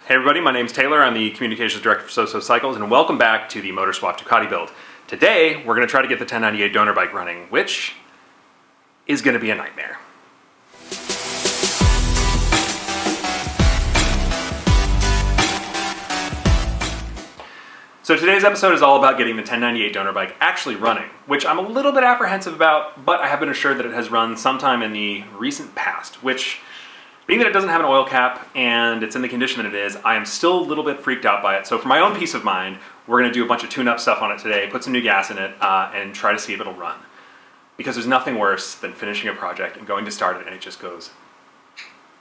Hey everybody, my name's Taylor. I'm the Communications Director for SoSo Cycles, and welcome back to the Motor Swap Ducati build. Today, we're going to try to get the 1098 donor bike running, which is going to be a nightmare. So today's episode is all about getting the 1098 donor bike actually running, which I'm a little bit apprehensive about, but I have been assured that it has run sometime in the recent past, which, being that it doesn't have an oil cap and it's in the condition that it is, I am still a little bit freaked out by it. So for my own peace of mind, we're going to do a bunch of tune-up stuff on it today, put some new gas in it, and try to see if it'll run. Because there's nothing worse than finishing a project and going to start it and it just goes.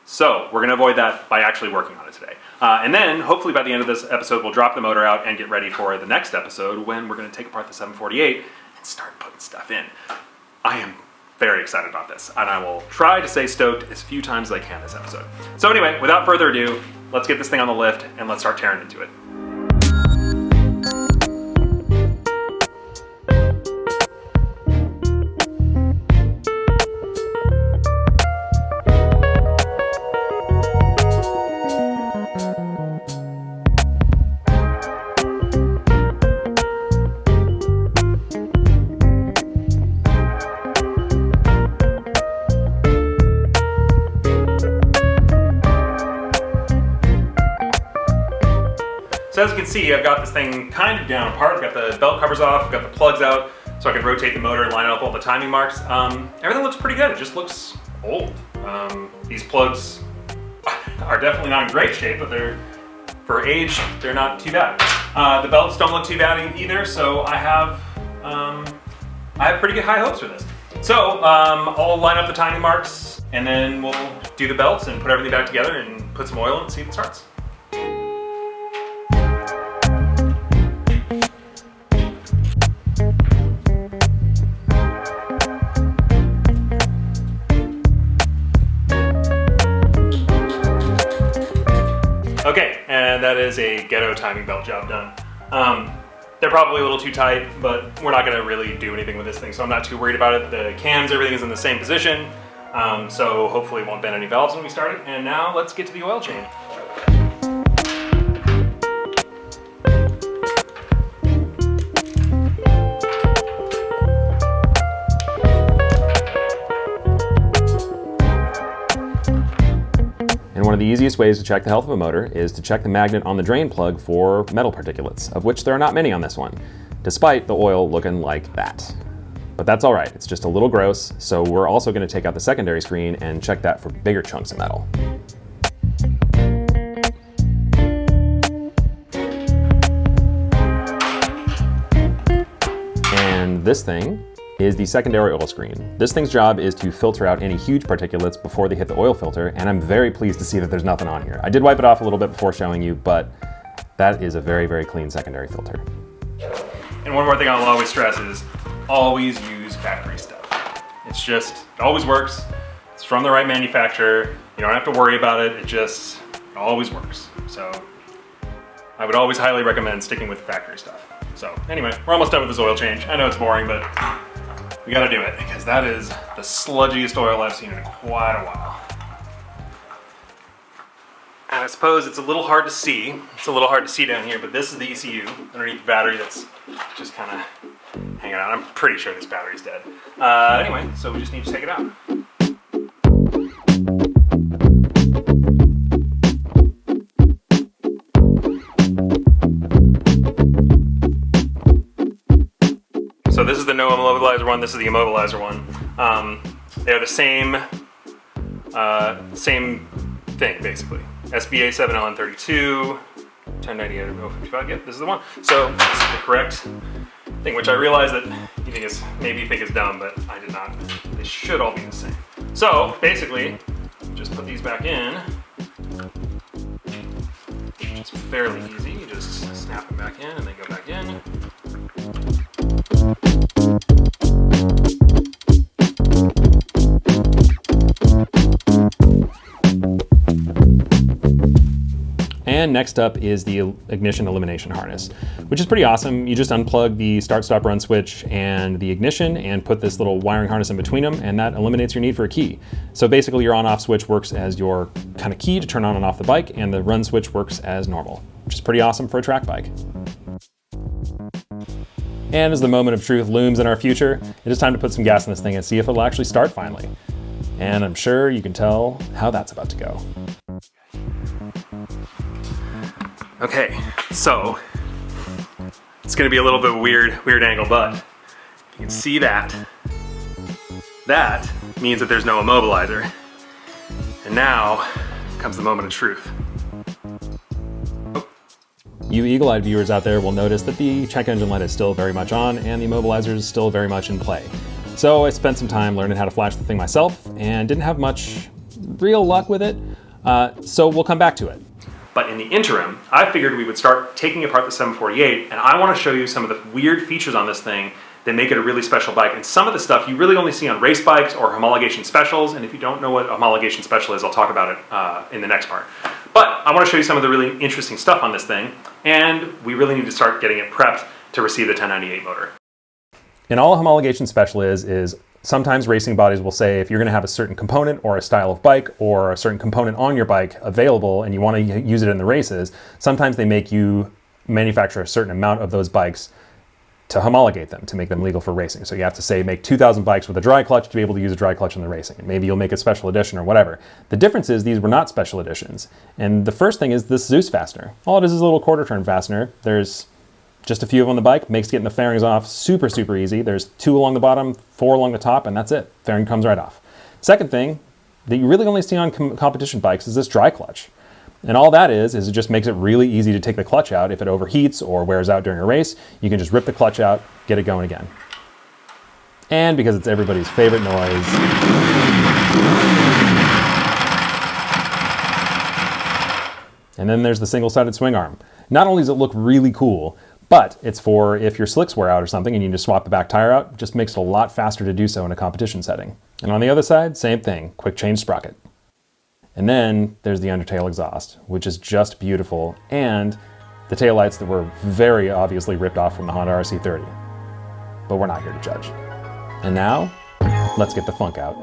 So we're going to avoid that by actually working on it today. And then, hopefully by the end of this episode, we'll drop the motor out and get ready for the next episode when we're going to take apart the 748 and start putting stuff in. I am very excited about this, and I will try to stay stoked as few times as I can this episode. So anyway, without further ado, let's get this thing on the lift and let's start tearing into it. So as you can see, I've got this thing kind of down apart. I've got the belt covers off, I've got the plugs out, so I can rotate the motor and line up all the timing marks. Everything looks pretty good, it just looks old. These plugs are definitely not in great shape, but for age, they're not too bad. The belts don't look too bad either, so I have pretty good high hopes for this. So I'll line up the timing marks, and then we'll do the belts and put everything back together and put some oil in and see if it starts. Okay, and that is a ghetto timing belt job done. They're probably a little too tight, but we're not going to really do anything with this thing, so I'm not too worried about it. The cams, everything is in the same position, so hopefully it won't bend any valves when we start it. And now let's get to the oil change. And one of the easiest ways to check the health of a motor is to check the magnet on the drain plug for metal particulates, of which there are not many on this one, despite the oil looking like that. But that's all right, it's just a little gross, so we're also going to take out the secondary screen and check that for bigger chunks of metal. And this thing is the secondary oil screen. This thing's job is to filter out any huge particulates before they hit the oil filter, and I'm very pleased to see that there's nothing on here. I did wipe it off a little bit before showing you, but that is a very, very clean secondary filter. And one more thing I'll always stress is always use factory stuff. It always works. It's from the right manufacturer. You don't have to worry about it. It always works. So I would always highly recommend sticking with factory stuff. So anyway, we're almost done with this oil change. I know it's boring, but we gotta do it because that is the sludgiest oil I've seen in quite a while. And I suppose it's a little hard to see. It's a little hard to see down here, but this is the ECU underneath the battery that's just kind of hanging out. I'm pretty sure this battery's dead. Anyway, so we just need to take it out. So this is the no immobilizer one, this is the immobilizer one. They're the same thing, basically. SBA 7LN32, 1098 055, yep, this is the one. So this is the correct thing, which I realize that maybe you think is dumb, but I did not. They should all be the same. So basically, just put these back in. It's fairly easy, you just snap them back in and they go back in. And next up is the ignition elimination harness, which is pretty awesome. You just unplug the start, stop, run switch and the ignition and put this little wiring harness in between them, and that eliminates your need for a key. So basically your on-off switch works as your kind of key to turn on and off the bike, and the run switch works as normal, which is pretty awesome for a track bike. And as the moment of truth looms in our future, it is time to put some gas in this thing and see if it'll actually start finally. And I'm sure you can tell how that's about to go. Okay, so it's gonna be a little bit weird angle, but you can see that. That means that there's no immobilizer. And now comes the moment of truth. You eagle-eyed viewers out there will notice that the check engine light is still very much on and the immobilizer is still very much in play. So I spent some time learning how to flash the thing myself and didn't have much real luck with it, so we'll come back to it. But in the interim, I figured we would start taking apart the 748, and I want to show you some of the weird features on this thing that make it a really special bike. And some of the stuff you really only see on race bikes or homologation specials, and if you don't know what a homologation special is, I'll talk about it in the next part. But I want to show you some of the really interesting stuff on this thing, and we really need to start getting it prepped to receive the 1098 motor. And all a homologation special is sometimes racing bodies will say if you're going to have a certain component or a style of bike or a certain component on your bike available and you want to use it in the races, sometimes they make you manufacture a certain amount of those bikes to homologate them, to make them legal for racing. So you have to say make 2,000 bikes with a dry clutch to be able to use a dry clutch in the racing. And maybe you'll make a special edition or whatever. The difference is these were not special editions. And the first thing is this Zeus fastener. All it is a little quarter turn fastener. There's just a few of them on the bike, makes getting the fairings off super easy. There's 2 along the bottom, 4 along the top, and that's it. Fairing comes right off. Second thing that you really only see on competition bikes is this dry clutch. And all that is it just makes it really easy to take the clutch out. If it overheats or wears out during a race, you can just rip the clutch out, get it going again. And because it's everybody's favorite noise, and then there's the single-sided swing arm. Not only does it look really cool, but it's for if your slicks wear out or something and you need to swap the back tire out, it just makes it a lot faster to do so in a competition setting. And on the other side, same thing, quick change sprocket. And then there's the undertail exhaust, which is just beautiful, and the taillights that were very obviously ripped off from the Honda RC30. But we're not here to judge. And now, let's get the funk out.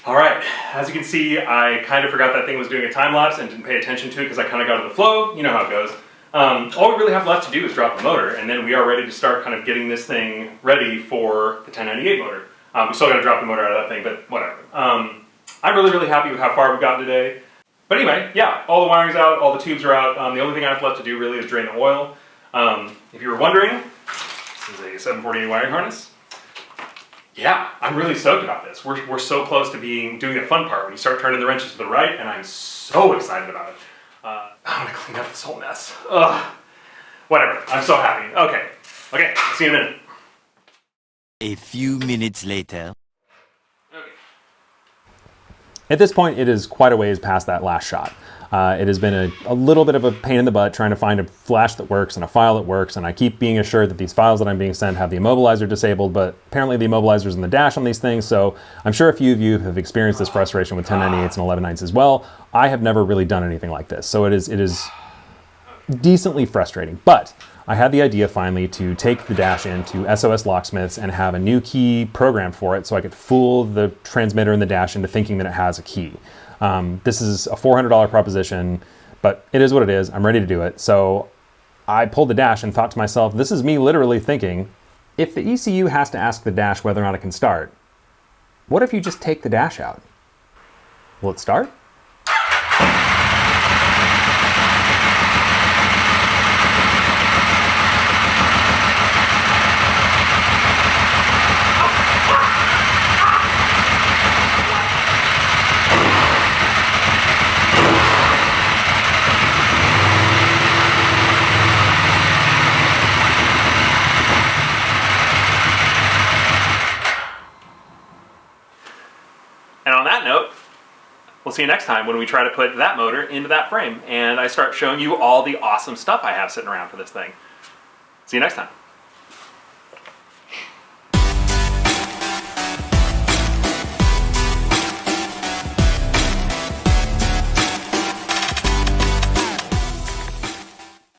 All right, as you can see, I kind of forgot that thing was doing a time lapse and didn't pay attention to it because I kind of got in the flow. You know how it goes. All we really have left to do is drop the motor, and then we are ready to start kind of getting this thing ready for the 1098 motor. We still got to drop the motor out of that thing, but whatever. I'm really happy with how far we've gotten today. But anyway, yeah, all the wiring's out, all the tubes are out. The only thing I have left to do really is drain the oil. If you were wondering, this is a 748 wiring harness. Yeah, I'm really stoked about this. We're so close to doing the fun part when you start turning the wrenches to the right, and I'm so excited about it. I'm gonna clean up this whole mess. Ugh. Whatever, I'm so happy. Okay, I'll see you in a minute. A few minutes later. At this point, it is quite a ways past that last shot. It has been a little bit of a pain in the butt trying to find a flash that works and a file that works, and I keep being assured that these files that I'm being sent have the Immobilizer disabled, but apparently the Immobilizer is in the dash on these things, so I'm sure a few of you have experienced this frustration with 1098s and 11.9s as well. I have never really done anything like this, so it is decently frustrating, but I had the idea finally to take the dash into SOS Locksmiths and have a new key programmed for it so I could fool the transmitter in the dash into thinking that it has a key. This is a $400 proposition, but it is what it is. I'm ready to do it. So I pulled the dash and thought to myself, this is me literally thinking, if the ECU has to ask the dash whether or not it can start, what if you just take the dash out? Will it start? And on that note, we'll see you next time when we try to put that motor into that frame and I start showing you all the awesome stuff I have sitting around for this thing. See you next time.